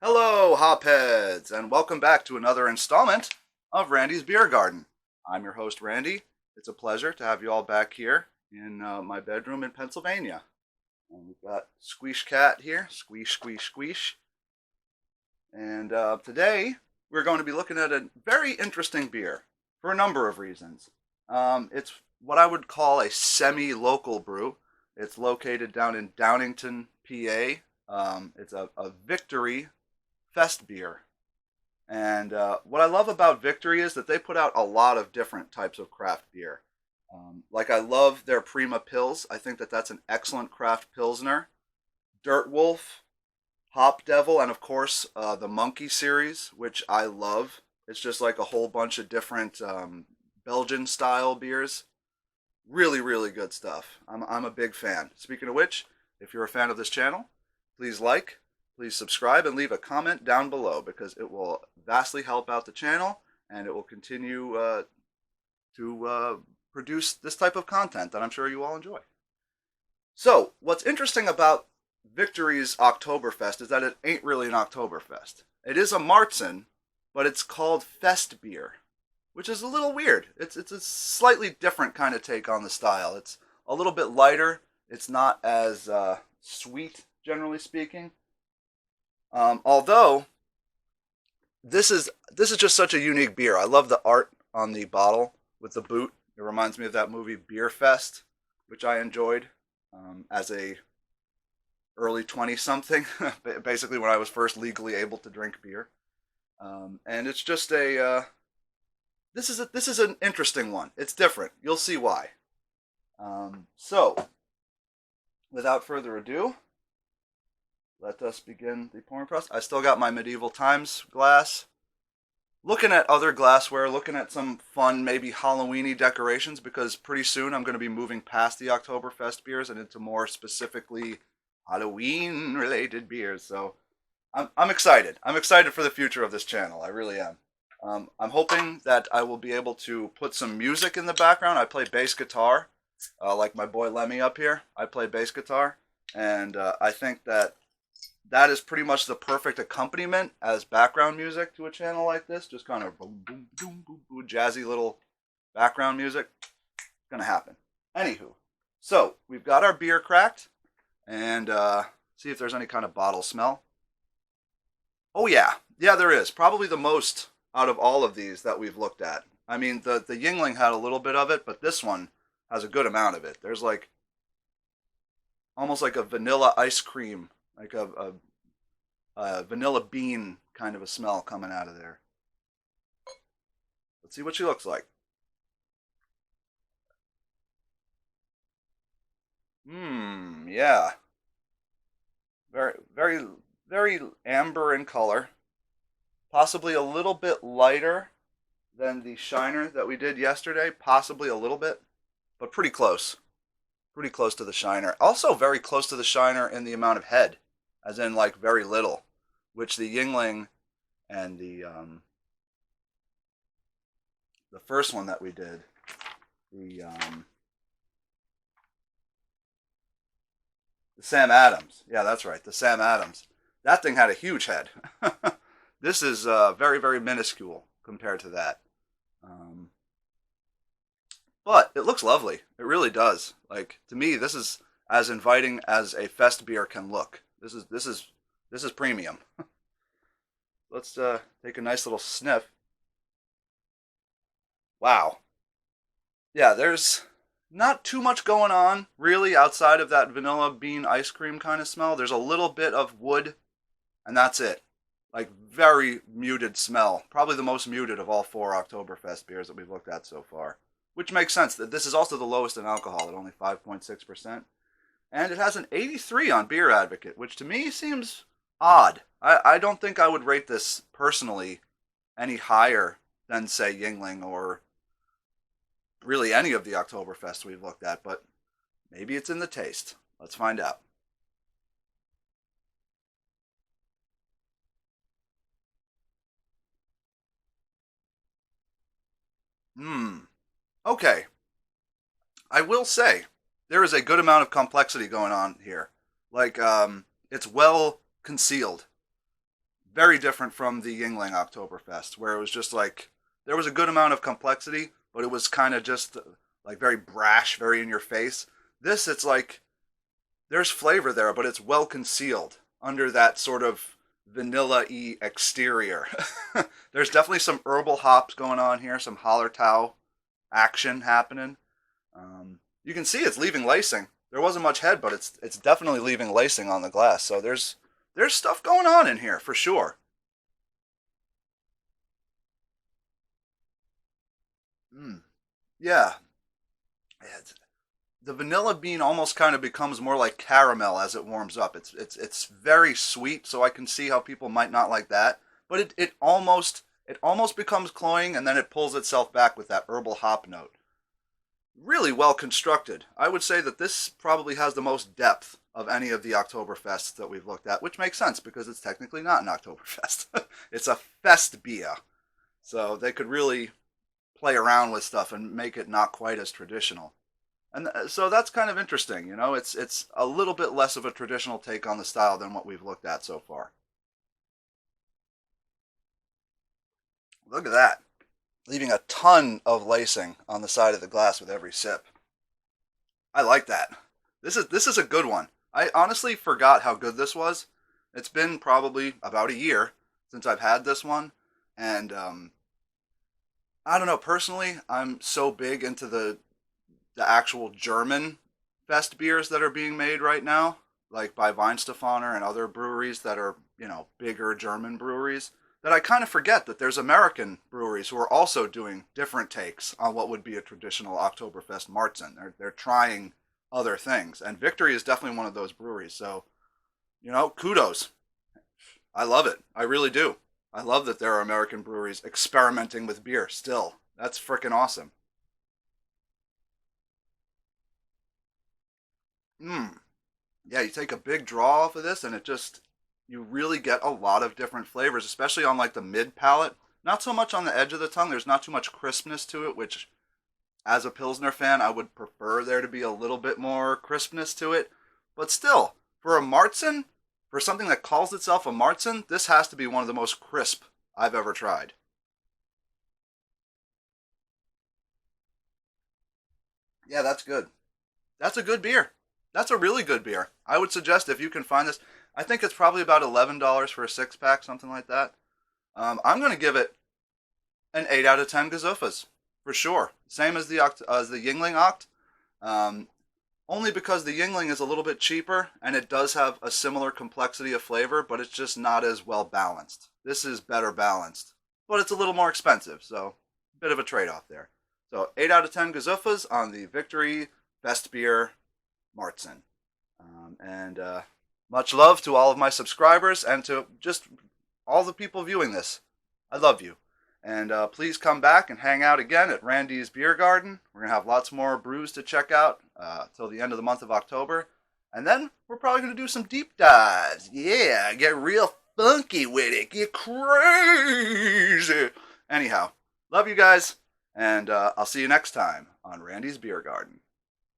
Hello, hopheads, and welcome back to another installment of Randy's Beer Garden. I'm your host, Randy. It's a pleasure to have you all back here in my bedroom in Pennsylvania. And we've got Squeesh Cat here, squeesh, squeesh, squeesh. And today we're going to be looking at a very interesting beer for a number of reasons. It's what I would call a semi-local brew. It's located down in Downingtown, PA. It's a Victory Festbier. And what I love about Victory is that they put out a lot of different types of craft beer. Like I love their Prima Pils. I think that that's an excellent craft Pilsner. Dirt Wolf, Hop Devil, and of course the Monkey series, which I love. It's just like a whole bunch of different Belgian style beers. Really, really good stuff. I'm a big fan. Speaking of which, if you're a fan of this channel, please like, please subscribe, and leave a comment down below because it will vastly help out the channel and it will continue to produce this type of content that I'm sure you all enjoy. So, what's interesting about Victory's Oktoberfest is that it ain't really an Oktoberfest. It is a marzen, but it's called Festbier, which is a little weird. It's a slightly different kind of take on the style. It's a little bit lighter. It's not as sweet, generally speaking. Although this is just such a unique beer. I love the art on the bottle with the boot. It reminds me of that movie Beer Fest, which I enjoyed as a early 20-something, basically when I was first legally able to drink beer. And it's just this is an interesting one. It's different. You'll see why. So, without further ado, let us begin the pouring process. I still got my Medieval Times glass. Looking at other glassware, looking at some fun, maybe Halloween-y decorations, because pretty soon I'm going to be moving past the Oktoberfest beers and into more specifically Halloween-related beers. So I'm excited. I'm excited for the future of this channel. I really am. I'm hoping that I will be able to put some music in the background. I play bass guitar, like my boy Lemmy up here. I play bass guitar, and I think that is pretty much the perfect accompaniment as background music to a channel like this. Just kind of boom, boom, boom, boom, boom, jazzy little background music. It's gonna happen. Anywho, so we've got our beer cracked, and see if there's any kind of bottle smell. Oh yeah, there is. Probably the most out of all of these that we've looked at. I mean, the Yingling had a little bit of it, but this one has a good amount of it. There's like almost like a vanilla ice cream, like a vanilla bean kind of a smell coming out of there. Let's see what she looks like. Yeah. Very, very, very amber in color. Possibly a little bit lighter than the Shiner that we did yesterday. Possibly a little bit, but pretty close. Pretty close to the Shiner. Also very close to the Shiner in the amount of head, as in like very little, which the Yingling and the first one that we did, the Sam Adams. Yeah, that's right, the Sam Adams. That thing had a huge head. This is very, very minuscule compared to that. But it looks lovely. It really does. Like, to me, this is as inviting as a fest beer can look. This is premium. Let's take a nice little sniff. Wow. Yeah, there's not too much going on really outside of that vanilla bean ice cream kind of smell. There's a little bit of wood, and that's it. Like, very muted smell. Probably the most muted of all 4 Oktoberfest beers that we've looked at so far. Which makes sense. That this is also the lowest in alcohol at only 5.6%. And it has an 83 on Beer Advocate, which to me seems odd. I don't think I would rate this personally any higher than, say, Yingling or really any of the Oktoberfest we've looked at. But maybe it's in the taste. Let's find out. Okay. I will say, there is a good amount of complexity going on here. Like, it's well concealed. Very different from the Yingling Oktoberfest, where it was just like there was a good amount of complexity, but it was kind of just like very brash, very in your face. This, it's like there's flavor there, but it's well concealed under that sort of vanilla-y exterior. There's definitely some herbal hops going on here, some Hallertau action happening. You can see it's leaving lacing. There wasn't much head, but it's definitely leaving lacing on the glass. So there's stuff going on in here for sure. Mm. Yeah, the vanilla bean almost kind of becomes more like caramel as it warms up. It's very sweet, so I can see how people might not like that. But it almost becomes cloying, and then it pulls itself back with that herbal hop note. Really well constructed. I would say that this probably has the most depth of any of the Oktoberfests that we've looked at, which makes sense because it's technically not an Oktoberfest. It's a Festbier. So they could really play around with stuff and make it not quite as traditional. And so that's kind of interesting, you know. It's a little bit less of a traditional take on the style than what we've looked at so far. Look at that, leaving a ton of lacing on the side of the glass with every sip. I like that. This is a good one. I honestly forgot how good this was. It's been probably about a year since I've had this one, and I don't know. Personally, I'm so big into the actual German fest beers that are being made right now, like by Weinstefaner and other breweries that are, bigger German breweries, that I kind of forget that there's American breweries who are also doing different takes on what would be a traditional Oktoberfest marzen. They're trying other things, and Victory is definitely one of those breweries. So, kudos. I love it. I really do. I love that there are American breweries experimenting with beer still. That's freaking awesome. Mmm. Yeah, you take a big draw off of this, and you really get a lot of different flavors, especially on like the mid palate. Not so much on the edge of the tongue. There's not too much crispness to it, which, as a Pilsner fan, I would prefer there to be a little bit more crispness to it. But still, for a Marzen, for something that calls itself a Marzen, this has to be one of the most crisp I've ever tried. Yeah, that's good. That's a good beer. That's a really good beer. I would suggest if you can find this. I think it's probably about $11 for a six pack, something like that. I'm going to give it an 8 out of 10 gazufas for sure. Same as the Yingling Oct. Um, Only because the Yingling is a little bit cheaper and it does have a similar complexity of flavor, but it's just not as well balanced. This is better balanced, but it's a little more expensive, so a bit of a trade-off there. So 8 out of 10 gazufas on the Victory Best Beer Martzen. And much love to all of my subscribers and to just all the people viewing this. I love you. And please come back and hang out again at Randy's Beer Garden. We're going to have lots more brews to check out till the end of the month of October. And then we're probably going to do some deep dives. Yeah, get real funky with it. Get crazy. Anyhow, love you guys. And I'll see you next time on Randy's Beer Garden.